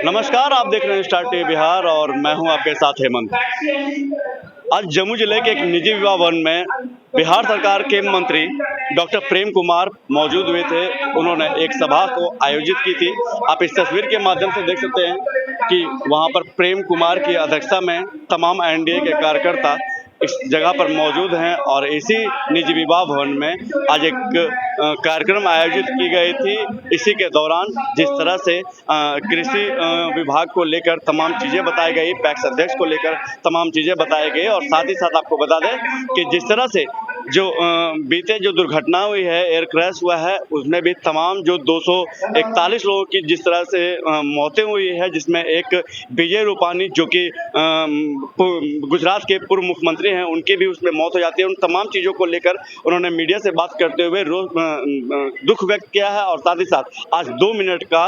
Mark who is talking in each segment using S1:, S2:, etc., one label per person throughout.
S1: नमस्कार, आप देख रहे हैं स्टार टीवी बिहार और मैं हूं आपके साथ हेमंत। आज जम्मू जिले के एक निजी विवाह भवन में बिहार सरकार के मंत्री डॉक्टर प्रेम कुमार मौजूद हुए थे। उन्होंने एक सभा को आयोजित की थी। आप इस तस्वीर के माध्यम से देख सकते हैं कि वहां पर प्रेम कुमार की अध्यक्षता में तमाम एनडीए के कार्यकर्ता इस जगह पर मौजूद हैं और इसी निजी विवाह भवन में आज एक कार्यक्रम आयोजित की गई थी। इसी के दौरान जिस तरह से कृषि विभाग को लेकर तमाम चीज़ें बताई गई, पैक्स अध्यक्ष को लेकर तमाम चीज़ें बताई गई और साथ ही साथ आपको बता दें कि जिस तरह से जो बीते जो दुर्घटना हुई है, एयर क्रैश हुआ है, उसमें भी तमाम जो 241 लोगों की जिस तरह से मौतें हुई है, जिसमें एक विजय रूपानी जो कि गुजरात के पूर्व मुख्यमंत्री हैं, उनकी भी उसमें मौत हो जाती है। उन तमाम चीज़ों को लेकर उन्होंने मीडिया से बात करते हुए दुख व्यक्त किया है और साथ ही साथ आज 2 मिनट का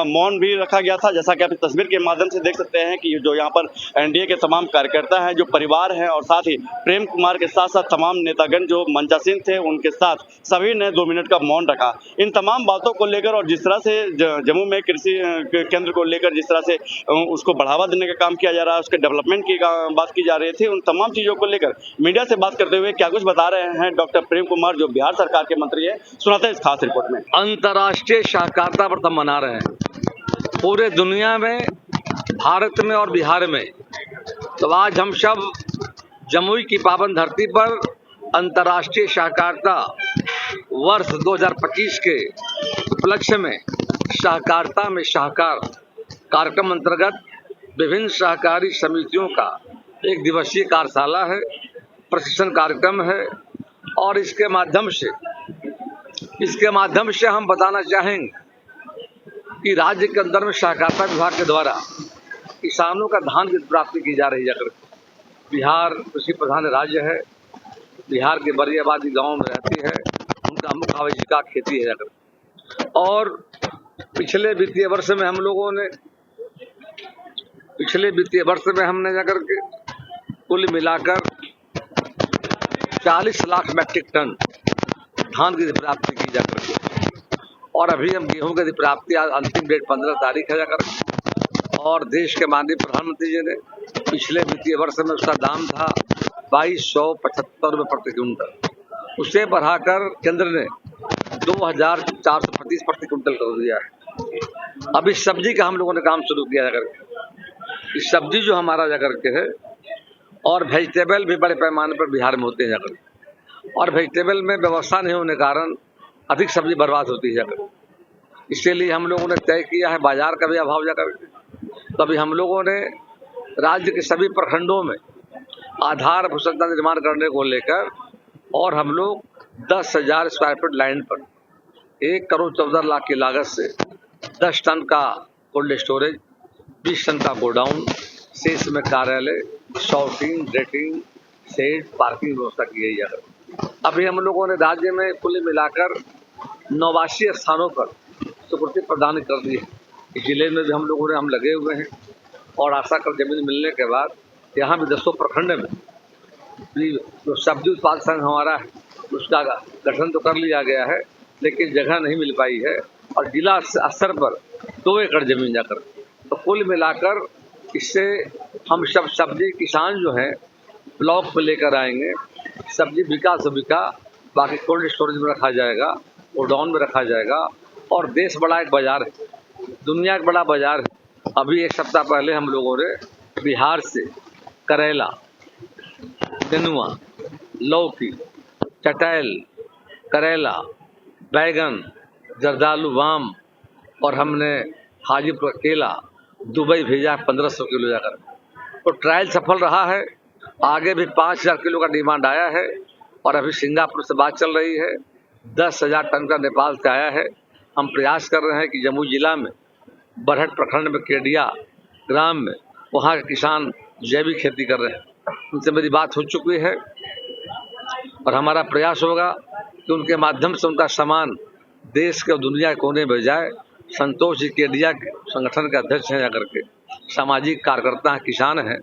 S1: मौन भी रखा गया था। जैसा कि आप इस तस्वीर के माध्यम से देख सकते हैं कि जो यहाँ पर एनडीए के तमाम कार्यकर्ता हैं, जो परिवार हैं और साथ ही प्रेम कुमार के साथ साथ तमाम नेतागण जो मंचासीन थे, उनके साथ सभी ने 2 मिनट का मौन रखा। इन तमाम बातों को लेकर और जिस तरह से जम्मू में कृषि केंद्र को लेकर जिस तरह से उसको बढ़ावा देने का काम किया जा रहा है, उसके डेवलपमेंट की बात की जा रही थी, उन तमाम चीज़ों को लेकर मीडिया से बात करते हुए क्या कुछ बता रहे हैं डॉक्टर प्रेम कुमार, जो बिहार सरकार के मंत्री है, सुनाते हैं इस खास रिपोर्ट में।
S2: अंतर्राष्ट्रीय सहकारिता पर्व मना रहे हैं पूरे दुनिया में, भारत में और बिहार में। तो आज हम सब जमुई की पावन धरती पर अंतर्राष्ट्रीय सहकारिता वर्ष 2025 के उपलक्ष्य में सहकारिता में सहकार कार्यक्रम अंतर्गत विभिन्न सहकारी समितियों का एक दिवसीय कार्यशाला है, प्रशिक्षण कार्यक्रम है और इसके माध्यम से हम बताना चाहेंगे कि राज्य के अंदर में सहकारिता विभाग के द्वारा किसानों का धान की प्राप्ति की जा रही है। बिहार कृषि प्रधान राज्य है, बिहार के बड़ी आबादी गाँव में रहती है, उनका मुख्य आजीविका खेती है। और पिछले वित्तीय वर्ष में हमने जाकर के कुल मिलाकर 40 लाख मैट्रिक टन धान की प्राप्ति की जाकर के, और अभी हम गेहूं की प्राप्ति अंतिम डेट 15 तारीख है जाकर। और देश के माननीय प्रधानमंत्री जी ने पिछले वित्तीय वर्ष में उसका दाम था 2275 रुपये प्रति क्विंटल, उसे बढ़ाकर केंद्र ने 2435 प्रति क्विंटल कर दिया है। अब इस सब्जी का हम लोगों ने काम शुरू किया जाकर के। इस सब्जी जो हमारा जाकर के है, और वेजिटेबल भी बड़े पैमाने पर बिहार में होते हैं जाकर, और वेजिटेबल में व्यवस्था नहीं होने कारण अधिक सब्जी बर्बाद होती है जाकर। इसीलिए हम लोगों ने तय किया है, बाजार का भी अभाव जाकर के, तभी हम लोगों ने राज्य के सभी प्रखंडों में आधार संरचना निर्माण करने को लेकर, और हम लोग 10,000 स्क्वायर फीट लैंड पर 1 करोड़ 14 लाख की लागत से 10 टन का कोल्ड स्टोरेज, 20 टन का गोडाउन, शेष में कार्यालय, शॉर्टिंग, रेटिंग, शेड, पार्किंग व्यवस्था की गई है। अभी हम लोगों ने राज्य में कुल मिलाकर 89 स्थानों पर स्वीकृति प्रदान कर दी है। इस जिले में भी हम लगे हुए हैं और आशा कर जमीन मिलने के बाद यहाँ भी 10 प्रखंड में जो सब्जी उत्पादक संघ हमारा है, उसका गठन तो कर लिया गया है, लेकिन जगह नहीं मिल पाई है और जिला स्तर पर 2 एकड़ जमीन जाकर। तो कुल मिलाकर इससे हम सब सब्जी किसान जो हैं ब्लॉक पे लेकर आएंगे, सब्जी बिका से बिका, बाकी कोल्ड स्टोरेज में रखा जाएगा, गोडाउन में रखा जाएगा। और देश बड़ा एक बाजार है, दुनिया का बड़ा बाजार है। अभी 1 सप्ताह पहले हम लोगों ने बिहार से करेला, नेनुआ, लौकी, चटैल, करेला, बैगन, जर्दालू, वाम, और हमने हाजीपुर केला दुबई भेजा 1500 किलो जाकर। तो ट्रायल सफल रहा है। आगे भी 5000 किलो का डिमांड आया है और अभी सिंगापुर से बात चल रही है। 10,000 टन का नेपाल से आया है। हम प्रयास कर रहे हैं कि जमुई जिला में बरहट प्रखंड में केडिया ग्राम में वहाँ के किसान जैविक खेती कर रहे हैं, उनसे मेरी बात हो चुकी है और हमारा प्रयास होगा कि उनके माध्यम से उनका सामान देश के और दुनिया के कोने में जाए। संतोष जी केडिया के संगठन के अध्यक्ष हैं जाकर के, सामाजिक कार्यकर्ता हैं, किसान हैं,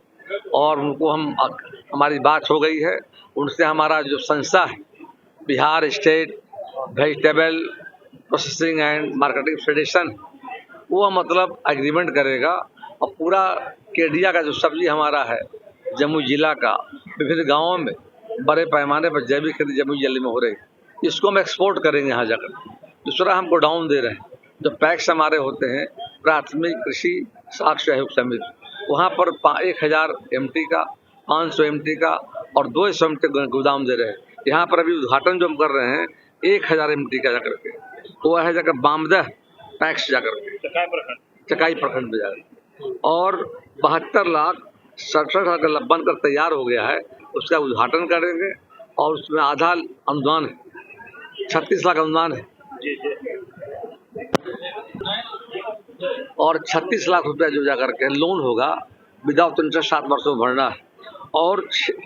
S2: और उनको हमारी बात हो गई है। उनसे हमारा जो संस्था है Bihar state vegetable processing and marketing federation, वो मतलब एग्रीमेंट करेगा और पूरा केडिया का जो सब्जी हमारा है जम्मू जिला का विभिन्न गांवों में बड़े पैमाने पर जैविक खेती जम्मू जिले में हो रही है, इसको हम एक्सपोर्ट करेंगे यहाँ जाकर। दूसरा हम गोडाउन दे रहे हैं, जो पैक्स हमारे होते हैं प्राथमिक कृषि साख सहयोग समिति, वहाँ पर 1000 MT का, 500 MT का और 200 MT गोदाम दे रहे हैं। यहाँ पर अभी उद्घाटन जो हम कर रहे हैं 1000 MT का जाकर के, वो है जाकर बामदह पैक्स जाकर के चकाई प्रखंड में जाकर, और 72,67,00,000 बनकर तैयार हो गया है, उसका उद्घाटन करेंगे और उसमें आधा अनुदान है, 36 लाख अनुदान है और 36 लाख रुपया जो जाकर के लोन होगा विदाउट इंटरेस्ट 7 वर्षों में भरना है। और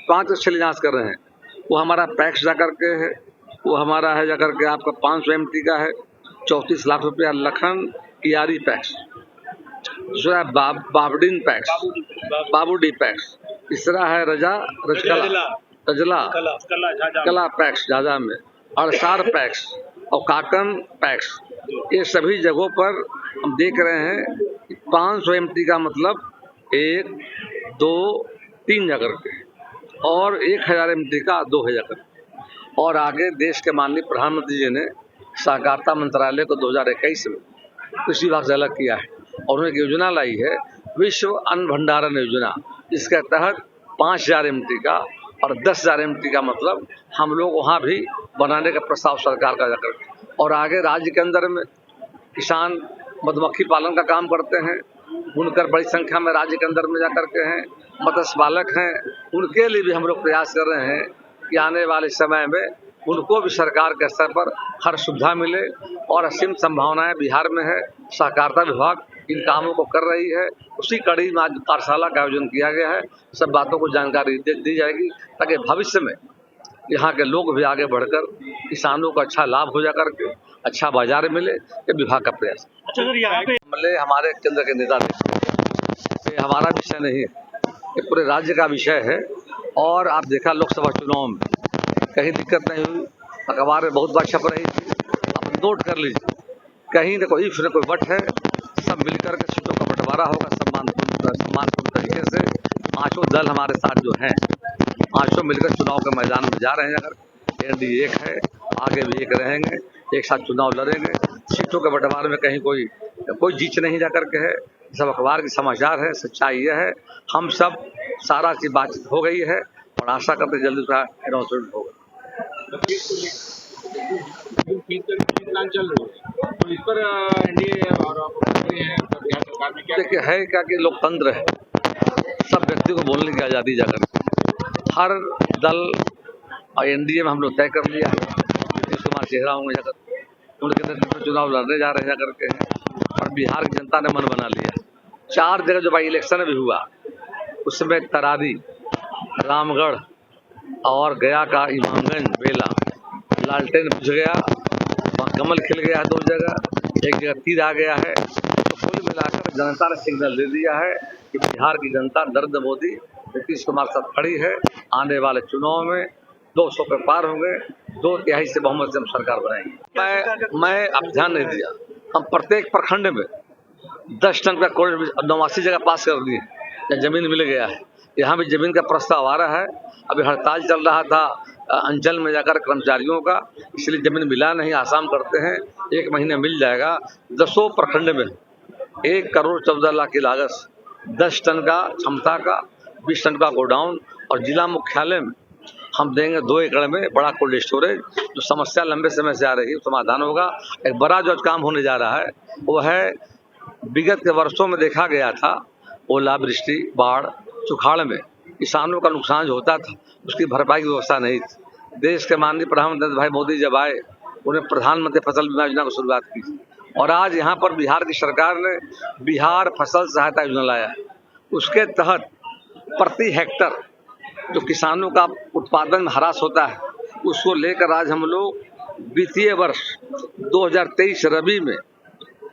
S2: 5 शिलान्यास कर रहे हैं, वो हमारा पैक्स जाकर के है, वो हमारा है जाकर के आपका 500 MT का है 34 लाख रुपया, लखन कियारी पैक्स, दूसरा है बाबुडीन पैक्स, बाबूडी पैक्स, तीसरा है रजला कला पैक्स झाझा में, अड़सार पैक्स और काटन पैक्स। ये सभी जगहों पर हम देख रहे हैं 500 MT का मतलब 1, 2, 3 जाकर के, और 1000 MT का 2000 जाकर। और आगे देश के माननीय प्रधानमंत्री जी ने सहकारिता मंत्रालय को 2021 में कृषि विभाग से अलग किया है और उन्होंने एक योजना लाई है विश्व अन्न भंडारण योजना, इसके तहत 5000 MT का और 10,000 MT का मतलब हम लोग वहाँ भी बनाने का प्रस्ताव सरकार का जाकर। और आगे राज्य के अंदर में किसान मधुमक्खी पालन का काम करते हैं, बुनकर बड़ी संख्या में राज्य के अंदर में जाकर के हैं, मत्स्य पालक हैं, उनके लिए भी हम लोग प्रयास कर रहे हैं कि आने वाले समय में उनको भी सरकार के स्तर पर हर सुविधा मिले। और असीम संभावनाएं बिहार में है, सहकारिता विभाग इन कामों को कर रही है, उसी कड़ी में आज कार्यशाला का आयोजन किया गया है। सब बातों को जानकारी दी जाएगी ताकि भविष्य में यहाँ के लोग भी आगे बढ़कर किसानों को अच्छा लाभ हो जा करके अच्छा बाजार मिले, ये विभाग का प्रयास।
S1: अच्छा सर, यहाँ पे
S2: हमारे केंद्र के नेता थे, ये हमारा विषय नहीं है, ये पूरे राज्य का विषय है। और आप देखा लोकसभा चुनाव में कहीं दिक्कत नहीं हुई, अखबार में बहुत बात छप रही थी, आप नोट कर लीजिए, कहीं न कोई फिर कोई वट है, सब मिलकर के सीटों का बंटवारा होगा सम्मानपूर्ण तरीके से। 5 दल हमारे साथ जो हैं, 5 मिलकर चुनाव के मैदान में जा रहे हैं। अगर NDA एक है, आगे भी एक रहेंगे, एक साथ चुनाव लड़ेंगे। सीटों के बंटवारे में कहीं कोई जीत नहीं जा करके है, सब अखबार के समाचार है, सच्चाई यह है। हम सब सारा चीज बातचीत हो गई है और आशा करते जल्दी उसका अनाउंसमेंट होगा।
S3: तो इस पर NDA और बिहार सरकार में क्या
S2: देखिए है क्या कि लोकतंत्र है, सब व्यक्ति को बोलने की आज़ादी जाकर हर दल और NDA में हम लोग तय कर लिया है नीतीश कुमार चेहरा होंगे जाकर, उनके नेतृत्व में चुनाव लड़ने जा रहे हैं जाकर के, और बिहार की जनता ने मन बना लिया। 4 जगह जो बाई इलेक्शन भी हुआ उसमें तरारी, रामगढ़ और गया का इमामगंज बेला लालटेन बुझ गया, कमल खिल गया है 2 जगह, एक जगह तीर आ गया है। तो कुल मिलाकर जनता ने सिग्नल दे दिया है कि बिहार की जनता नरेंद्र मोदी नीतीश कुमार साथ खड़ी है। आने वाले चुनाव में 200 के पार होंगे, 2/3 से बहुमत से हम सरकार बनाएंगे। मैं अब ध्यान नहीं दिया, हम प्रत्येक प्रखंड में 10 टन का कोल्ड 89 जगह पास कर दिए, जमीन मिल गया है। यहाँ भी जमीन का प्रस्ताव आ रहा है, अभी हड़ताल चल रहा था अंचल में जाकर कर्मचारियों का, इसलिए जमीन मिला नहीं, आसाम करते हैं 1 महीने मिल जाएगा। 10 प्रखंड में 1 करोड़ 14 लाख की लागत, 10 टन का क्षमता का, 20 टन का गोडाउन, और जिला मुख्यालय में हम देंगे 2 एकड़ में बड़ा कोल्ड स्टोरेज। जो समस्या लंबे समय से आ रही है समाधान होगा। एक बड़ा जो काम होने जा रहा है वो है, विगत के वर्षों में देखा गया था ओलावृष्टि, बाढ़, सुखाड़ में किसानों का नुकसान जो होता था उसकी भरपाई की व्यवस्था नहीं थी। देश के माननीय प्रधानमंत्री भाई मोदी जब आए, उन्हें प्रधानमंत्री फसल बीमा योजना की शुरुआत की, और आज यहाँ पर बिहार की सरकार ने बिहार फसल सहायता योजना लाया। उसके तहत प्रति हेक्टर जो किसानों का उत्पादन में ह्रास होता है, उसको लेकर आज हम लोग वित्तीय वर्ष 2023 रबी में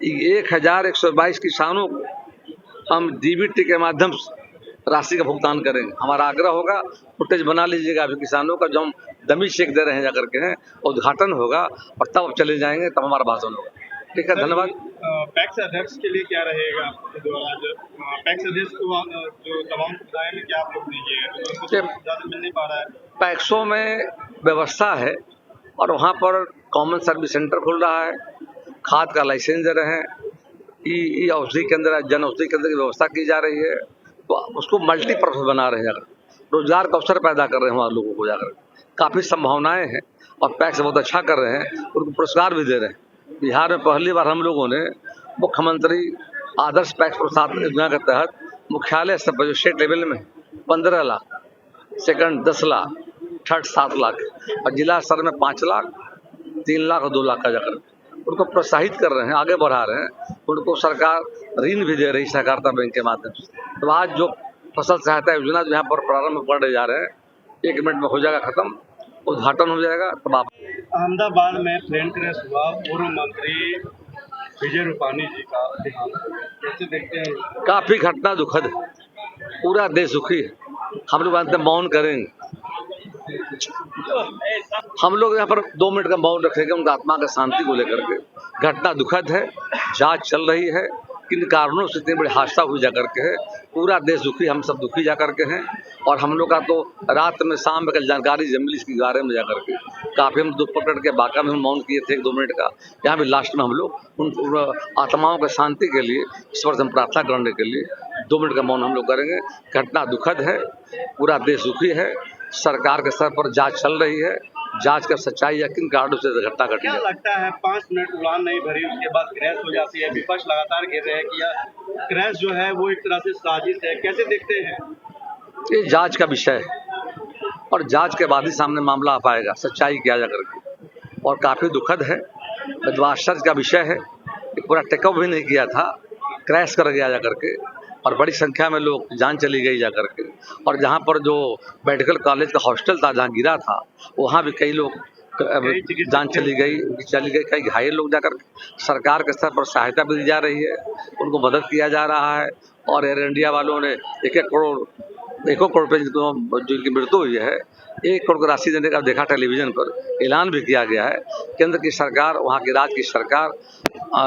S2: 1122 किसानों को हम DBT के माध्यम से राशि का भुगतान करेंगे। हमारा आग्रह होगा, फुटेज बना लीजिएगा अभी किसानों का, जो हम डमी चेक दे रहे हैं जाकर के हैं, उद्घाटन होगा और तब चले जाएंगे, तब हमारा भाषण होगा। ठीक है, धन्यवाद।
S3: पैक्स अध्यक्ष के लिए क्या रहेगा आपके द्वारा? पैक्स अध्यक्ष को जो तमाम सुविधाएं में क्या आप लोग दीजिएगा, तो उनको तो ज़्यादा मिल नहीं पा रहा है।
S2: पैक्सों में व्यवस्था है और वहाँ पर कॉमन सर्विस सेंटर खुल रहा है, खाद का लाइसेंस दे रहे हैं, ई औषधि केंद्र, जन औषधि केंद्र की व्यवस्था की जा रही है, तो उसको मल्टीपर्पज बना रहे हैं, जाकर रोजगार का अवसर पैदा कर रहे हैं वहाँ लोगों को, जाकर काफ़ी संभावनाएं हैं और पैक्स बहुत अच्छा कर रहे हैं, उनको पुरस्कार भी दे रहे हैं। बिहार में पहली बार हम लोगों ने मुख्यमंत्री आदर्श पैक्स प्रोत्साहन योजना के तहत मुख्यालय स्तर पर जो स्टेट लेवल में 15 लाख, सेकंड 10 लाख, थर्ड 7 लाख और जिला स्तर में 5 लाख, 3 लाख और 2 लाख का जाकर उनको प्रोत्साहित कर रहे हैं, आगे बढ़ा रहे हैं। उनको सरकार ऋण भी दे रही सहकारिता बैंक के माध्यम से। तो आज जो फसल सहायता योजना जो यहाँ पर प्रारंभ पढ़े जा रहे हैं, 1 मिनट में हो जाएगा खत्म, उद्घाटन हो जाएगा। तब आप
S3: अहमदाबाद में प्लेन क्रैश हुआ, पूर्व मंत्री विजय रूपानी जी का देहांत, कैसे देखते हैं?
S2: काफी घटना दुखद है, पूरा देश दुखी है। हम लोग अंत में मौन करेंगे, हम लोग यहाँ पर 2 मिनट का मौन रखेंगे उनका आत्मा का शांति को लेकर के। घटना दुखद है, जांच चल रही है, किन कारणों से इतनी बड़ी हादसा हुई जाकर के है। पूरा देश दुखी, हम सब दुखी जाकर के हैं और हम लोग का तो रात में शाम में कल जानकारी जब मिली इसके बारे में जाकर के काफ़ी हम दुख पकड़ के बाका में हम मौन किए थे 1-2 मिनट का। यहाँ भी लास्ट में हम लोग उन आत्माओं के शांति के लिए ईश्वर से हम प्रार्थना करने के लिए 2 मिनट का मौन हम लोग करेंगे। घटना दुखद है, पूरा देश दुखी है, सरकार के स्तर पर जांच चल रही है, जांच का सच्चाई या किन कारणों से घटना घटी
S3: क्या
S2: है।
S3: लगता है 5 मिनट उड़ान नहीं भरी, उसके बाद क्रैश हो जाती है? विपक्ष लगातार कह रहे हैं कि यह क्रैश जो है वो एक तरह से साजिश है, कैसे देखते हैं?
S2: ये जांच का विषय है और जांच के बाद ही सामने मामला आ पाएगा, सच्चाई किया जा करके। और काफ़ी दुखद है, आश्चर्य का विषय है कि पूरा टेकअप भी नहीं किया था, क्रैश कर गया जा करके और बड़ी संख्या में लोग जान चली गई जा करके। और जहाँ पर जो मेडिकल कॉलेज का हॉस्टल था जहाँ गिरा था, वहाँ भी कई लोग जान चली गई, कई घायल लोग जाकर सरकार के स्तर पर सहायता भी दी जा रही है, उनको मदद किया जा रहा है। और एयर इंडिया वालों ने 1 करोड़ रुपये जिनकी मृत्यु हुई है, 1 करोड़ की राशि देने का देखा टेलीविजन पर ऐलान भी किया गया है। केंद्र की सरकार, वहाँ की राज्य की सरकार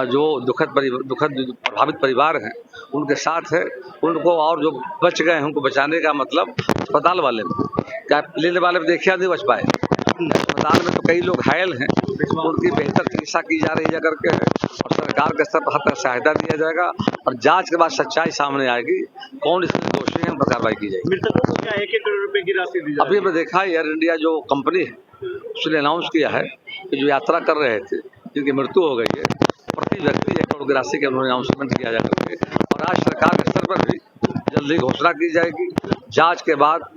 S2: जो दुखद प्रभावित परिवार हैं उनके साथ है। उनको और जो बच गए हैं उनको बचाने का मतलब अस्पताल वाले में, क्या लेने वाले में देखिए नहीं बच पाए, अस्पताल में तो कई लोग घायल हैं, उनकी बेहतर चिकित्सा की जा रही है करके है और सरकार के स्तर पर हर तरह सहायता दिया जाएगा और जांच के बाद सच्चाई सामने आएगी, कौन इसमें दोषी है, उन पर कार्रवाई की जाएगी।
S3: मृतकों को क्या 1-1 करोड़ रुपए की राशि दी जाएगी?
S2: अभी हमने देखा एयर इंडिया जो कंपनी है उसने अनाउंस किया है कि जो यात्रा कर रहे थे जिनकी मृत्यु हो गई है, प्रति व्यक्ति 1 करोड़ की राशि के उन्होंने अनाउंसमेंट किया जा करके और आज सरकार के स्तर पर भी जल्दी घोषणा की जाएगी। जांच के बाद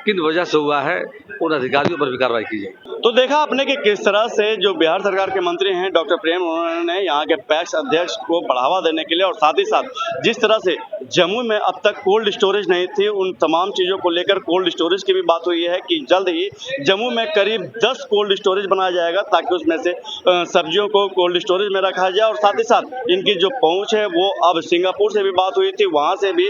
S2: किन वजह से हुआ है उन अधिकारियों पर भी कार्रवाई की जाएगी।
S1: तो देखा आपने कि किस तरह से जो बिहार सरकार के मंत्री हैं डॉक्टर प्रेम, उन्होंने यहाँ के पैक्स अध्यक्ष को बढ़ावा देने के लिए और साथ ही साथ जिस तरह से जम्मू में अब तक कोल्ड स्टोरेज नहीं थी, उन तमाम चीज़ों को लेकर कोल्ड स्टोरेज की भी बात हुई है कि जल्द ही जम्मू में करीब 10 कोल्ड स्टोरेज बनाया जाएगा ताकि उसमें से सब्जियों को कोल्ड स्टोरेज में रखा जाए। और साथ ही साथ इनकी जो पहुँच है वो अब सिंगापुर से भी बात हुई थी, वहाँ से भी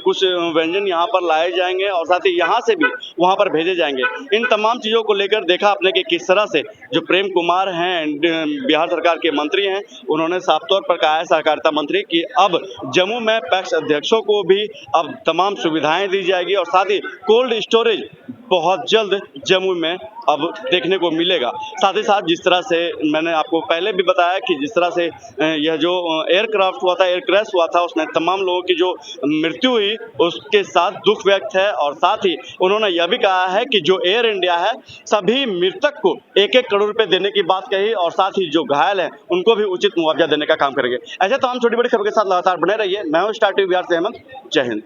S1: कुछ व्यंजन यहाँ पर लाए जाएंगे और साथ ही यहाँ से भी वहाँ पर भेजे जाएंगे। इन तमाम चीज़ों को लेकर देखा आपने कि किस तरह से जो प्रेम कुमार हैं बिहार सरकार के मंत्री हैं, उन्होंने साफ तौर पर कहा है सहकारिता मंत्री कि अब जम्मू में पैक्स अध्यक्षों को भी अब तमाम सुविधाएं दी जाएगी और साथ ही कोल्ड स्टोरेज बहुत जल्द जम्मू में अब देखने को मिलेगा। साथ ही साथ जिस तरह से मैंने आपको पहले भी बताया कि जिस तरह से यह जो एयरक्राफ्ट हुआ था, एयर क्रैश हुआ था, उसमें तमाम लोगों की जो मृत्यु हुई उसके साथ दुख व्यक्त है और साथ ही उन्होंने यह भी कहा है कि जो एयर इंडिया है सभी मृतक को 1-1 करोड़ रुपए देने की बात कही और साथ ही जो घायल हैं उनको भी उचित मुआवजा देने का काम करेंगे। ऐसे तमाम छोटी बड़ी खबर के साथ लगातार बने रहिए। मैं हूँ स्टार टीवी बिहार से हेमंत। जय हिंद।